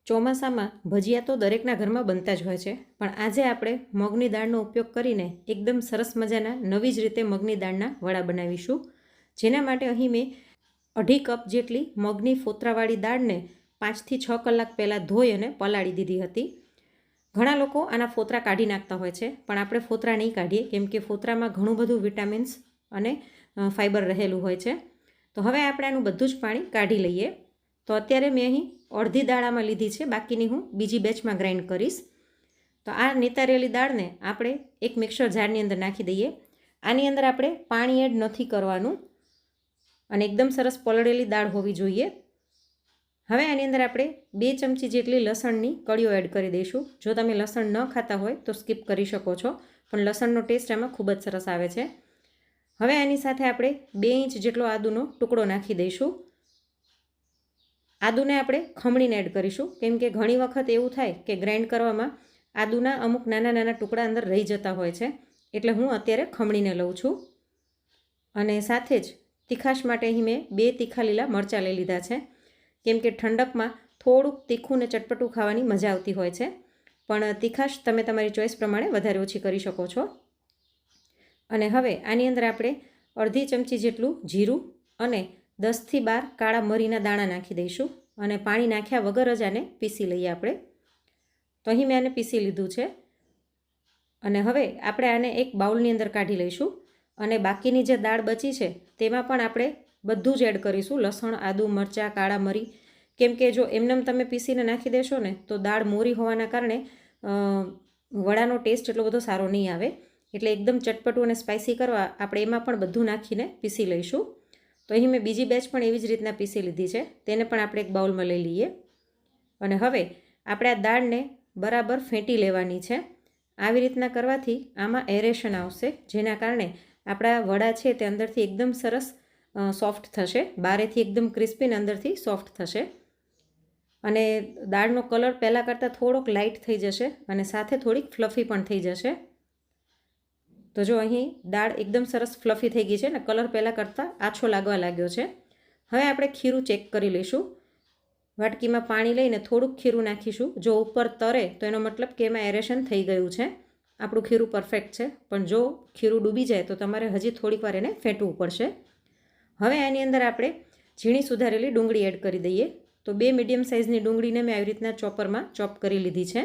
ચોમાસામાં ભજીયા તો દરેકના ઘરમાં બનતા જ હોય છે, પણ આજે આપણે મગની દાળનો ઉપયોગ કરીને એકદમ સરસ મજાના નવી જ રીતે મગની દાળના વડા બનાવીશું. જેના માટે અહીં મેં 2.5 કપ જેટલી મગની ફોતરાવાળી દાળને 5 થી 6 કલાક પહેલાં ધોઈ અને પલાળી દીધી હતી. ઘણા લોકો આના ફોતરા કાઢી નાખતા હોય છે, પણ આપણે ફોતરા નહીં કાઢીએ, કેમ કે ફોતરામાં ઘણું બધું વિટામિન્સ અને ફાઇબર રહેલું હોય છે. તો હવે આપણે આનું બધું જ પાણી કાઢી લઈએ. તો અત્યારે મેં અહીં અડધી દાળ આમાં લીધી છે, બાકીની હું બીજી બેચમાં ગ્રાઇન્ડ કરીશ. તો આ નિતારેલી દાળને આપણે એક મિક્સર જારની અંદર નાખી દઈએ. આની અંદર આપણે પાણી એડ નથી કરવાનું અને એકદમ સરસ પલળેલી દાળ હોવી જોઈએ. હવે આની અંદર આપણે 2 ચમચી જેટલી લસણની કળીઓ એડ કરી દઈશું. જો તમે લસણ ન ખાતા હોય તો સ્કીપ કરી શકો છો, પણ લસણનો ટેસ્ટ આમાં ખૂબ જ સરસ આવે છે. હવે આની સાથે આપણે 2 ઇંચ જેટલો આદુનો ટુકડો નાખી દઈશું. આદુને આપણે ખમણીને એડ કરીશું, કેમ કે ઘણી વખત એવું થાય કે ગ્રાઇન્ડ કરવામાં આદુના અમુક નાના નાના ટુકડા અંદર રહી જતા હોય છે, એટલે હું અત્યારે ખમણીને લઉં છું. અને સાથે જ તીખાશ માટે અહીં મેં 2 તીખા લીલા મરચાં લઈ લીધા છે, કેમ કે ઠંડકમાં થોડુંક તીખું ને ચટપટું ખાવાની મજા આવતી હોય છે, પણ તીખાશ તમે તમારી ચોઈસ પ્રમાણે વધારે ઓછી કરી શકો છો. અને હવે આની અંદર આપણે અડધી ચમચી જેટલું જીરું અને 10 થી 12 કાળા મરીના દાણા નાખી દઈશું અને પાણી નાખ્યા વગર જ આને પીસી લઈએ આપણે. તો અહીં મેં આને પીસી લીધું છે અને હવે આપણે આને એક બાઉલની અંદર કાઢી લઈશું અને બાકીની જે દાળ બચી છે તેમાં પણ આપણે બધું જ એડ કરીશું, લસણ, આદુ, મરચાં, કાળા મરી. કેમ કે જો એમનેમ તમે પીસીને નાખી દેશો ને તો દાળ મોરી હોવાના કારણે વડાનો ટેસ્ટ એટલો બધો સારો નહીં આવે, એટલે એકદમ ચટપટું અને સ્પાઇસી કરવા આપણે એમાં પણ બધું નાખીને પીસી લઈશું. તો અહીં મેં બીજી બેચ પણ એવી જ રીતના પીસી લીધી છે, તેને પણ આપણે એક બાઉલમાં લઈ લઈએ. અને હવે આપણે આ દાળને બરાબર ફેંટી લેવાની છે. આવી રીતના કરવાથી આમાં એરેશન આવશે, જેના કારણે આપણા વડા છે તે અંદરથી એકદમ સરસ સોફ્ટ થશે, બહારેથી એકદમ ક્રિસ્પી અને અંદરથી સોફ્ટ થશે. અને દાળનો કલર પહેલાં કરતાં થોડોક લાઇટ થઈ જશે અને સાથે થોડીક ફ્લફી પણ થઈ જશે. તો જો અહીં દાળ એકદમ સરસ ફ્લફી થઈ ગઈ છે ને કલર પહેલાં કરતાં આછો લાગવા લાગ્યો છે. હવે આપણે ખીરું ચેક કરી લઈશું. વાટકીમાં પાણી લઈને થોડુંક ખીરું નાખીશું. જો ઉપર તરે તો એનો મતલબ કે એમાં એરેશન થઈ ગયું છે. આપણું ખીરું પરફેક્ટ છે, પણ જો ખીરું ડૂબી જાય તો તમારે હજી થોડીક વાર એને ફેંટવું પડશે. હવે આની અંદર આપણે ઝીણી સુધારેલી ડુંગળી એડ કરી દઈએ. તો 2 મીડિયમ સાઇઝની ડુંગળીને મેં આવી રીતના ચોપરમાં ચોપ કરી લીધી છે.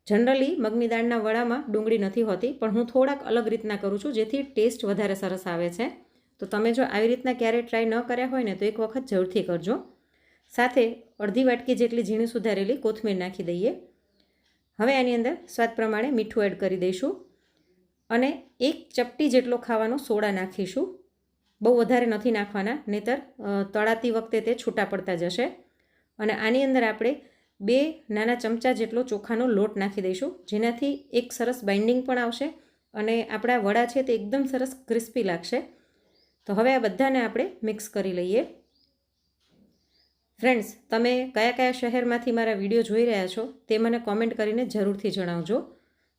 જનરલી મગની દાળના વડામાં ડુંગળી નથી હોતી, પણ હું થોડાક અલગ રીતના કરું છું, જેથી ટેસ્ટ વધારે સરસ આવે છે. તો તમે જો આવી રીતના ક્યારેય ટ્રાય ન કર્યા હોય ને તો એક વખત જરૂરથી કરજો. સાથે અડધી વાટકી જેટલી ઝીણી સુધારેલી કોથમીર નાખી દઈએ. હવે આની અંદર સ્વાદ પ્રમાણે મીઠું એડ કરી દઈશું અને 1 ચપટી જેટલો ખાવાનો સોડા નાખીશું. બહુ વધારે નથી નાખવાના, નહીંતર તળાતી વખતે તે છૂટા પડતા જશે. અને આની અંદર આપણે 2 નાના ચમચા જેટલો ચોખાનો લોટ નાખી દઈશું, જેનાથી એક સરસ બાઇન્ડિંગ પણ આવશે અને આપણા વડા છે તે એકદમ સરસ ક્રિસ્પી લાગશે. તો હવે આ બધાને આપણે મિક્સ કરી લઈએ. ફ્રેન્ડ્સ, તમે કયા કયા શહેરમાંથી મારા વિડીયો જોઈ રહ્યા છો તે મને કોમેન્ટ કરીને જરૂરથી જણાવજો.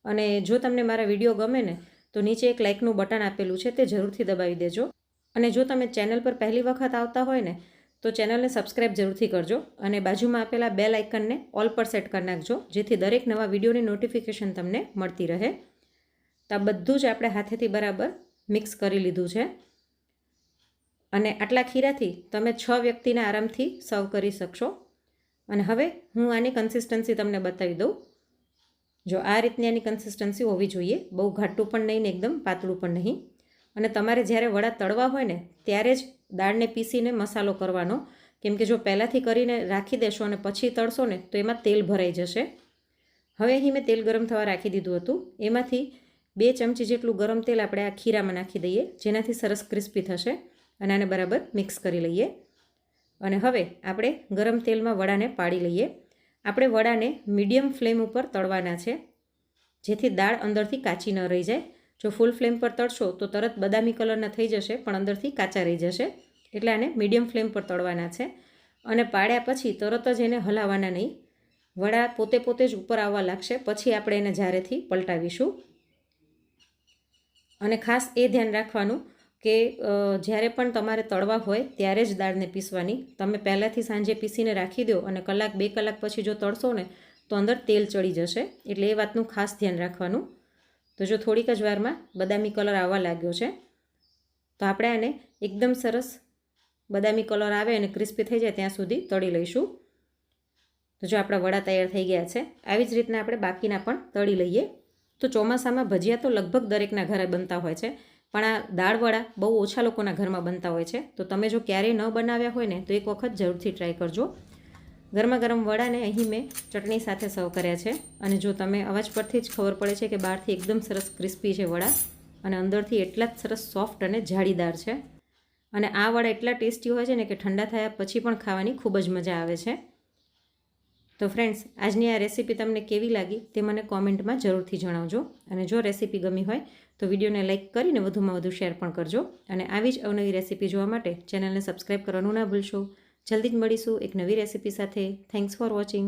અને જો તમને મારા વિડીયો ગમે ને તો નીચે એક લાઇકનું બટન આપેલું છે, તે જરૂરથી દબાવી દેજો. અને જો તમે ચેનલ પર પહેલી વખત આવતા હોય ને તો ચેનલને સબસ્ક્રાઈબ જરૂરથી કરજો અને બાજુમાં આપેલા બેલ આઇકનને ઓલ પર સેટ કરી નાખજો, જેથી દરેક નવા વિડીયોની નોટિફિકેશન તમને મળતી રહે. તો આ બધું જ આપણે હાથેથી બરાબર મિક્સ કરી લીધું છે અને આટલા ખીરાથી તમે 6 વ્યક્તિને આરામથી સર્વ કરી શકશો. અને હવે હું આની કન્સિસ્ટન્સી તમને બતાવી દઉં. જો આ રીતની આની કન્સિસ્ટન્સી હોવી જોઈએ, બહુ ઘાટું પણ નહીં ને એકદમ પાતળું પણ નહીં. અને તમારે જ્યારે વડા તળવા હોય ને ત્યારે જ દાળને પીસીને મસાલો કરવાનો, કેમ કે જો પહેલાંથી કરીને રાખી દેશો અને પછી તળશો ને તો એમાં તેલ ભરાઈ જશે. હવે અહીં મેં તેલ ગરમ થવા રાખી દીધું હતું. એમાંથી 2 ચમચી જેટલું ગરમ તેલ આપણે આ ખીરામાં નાખી દઈએ, જેનાથી સરસ ક્રિસ્પી થશે. અને આને બરાબર મિક્સ કરી લઈએ. અને હવે આપણે ગરમ તેલમાં વડાને પાડી લઈએ. આપણે વડાને મીડિયમ ફ્લેમ ઉપર તળવાના છે, જેથી દાળ અંદરથી કાચી ન રહી જાય. જો ફૂલ ફ્લેમ પર તળશો તો તરત બદામી કલરના થઈ જશે, પણ અંદરથી કાચા રહી જશે. એટલે આને મીડિયમ ફ્લેમ પર તળવાના છે. અને પાડ્યા પછી તરત જ એને હલાવવાના નહીં. વડા પોતે પોતે જ ઉપર આવવા લાગશે, પછી આપણે એને જારેથી પલટાવીશું. અને ખાસ એ ધ્યાન રાખવાનું કે જ્યારે પણ તમારે તળવા હોય ત્યારે જ દાળને પીસવાની. તમે પહેલાંથી સાંજે પીસીને રાખી દો અને કલાક 2 કલાક પછી જો તળશો ને તો અંદર તેલ ચડી જશે, એટલે એ વાતનું ખાસ ધ્યાન રાખવાનું. તો જો થોડીક જ વારમાં બદામી કલર આવવા લાગ્યો છે તો આપણે આને એકદમ સરસ બદામી કલર આવે અને ક્રિસ્પી થઈ જાય ત્યાં સુધી તળી લઈશું. તો જો આપણા વડા તૈયાર થઈ ગયા છે. આવી જ રીતના આપણે બાકીના પણ તળી લઈએ. તો ચોમાસામાં ભજીયા તો લગભગ દરેકના ઘરે બનતા હોય છે, પણ આ દાળવડા બહુ ઓછા લોકોના ઘરમાં બનતા હોય છે. તો તમે જો ક્યારેય ન બનાવ્યા હોય ને તો એક વખત જરૂરથી ટ્રાય કરજો. ગરમા ગરમ વડાને અહીં મેં ચટણી સાથે સર્વ કર્યા છે. અને જો તમે અવાજ પરથી જ ખબર પડે છે કે બહારથી એકદમ સરસ ક્રિસ્પી છે વડા અને અંદરથી એટલા જ સરસ સોફ્ટ અને જાળીદાર છે. અને આ વડા એટલા ટેસ્ટી હોય છે ને કે ઠંડા થયા પછી પણ ખાવાની ખૂબ જ મજા આવે છે. તો ફ્રેન્ડ્સ, આજની આ રેસીપી તમને કેવી લાગી તે મને કોમેન્ટમાં જરૂરથી જણાવજો. અને જો રેસીપી ગમી હોય તો વિડીયોને લાઇક કરીને વધુમાં વધુ શેર પણ કરજો. અને આવી જ અવનવી રેસીપી જોવા માટે ચેનલને સબસ્ક્રાઈબ કરવાનું ના ભૂલશો. જલ્દી જ મળીશું એક નવી રેસીપી સાથે. Thanks for watching.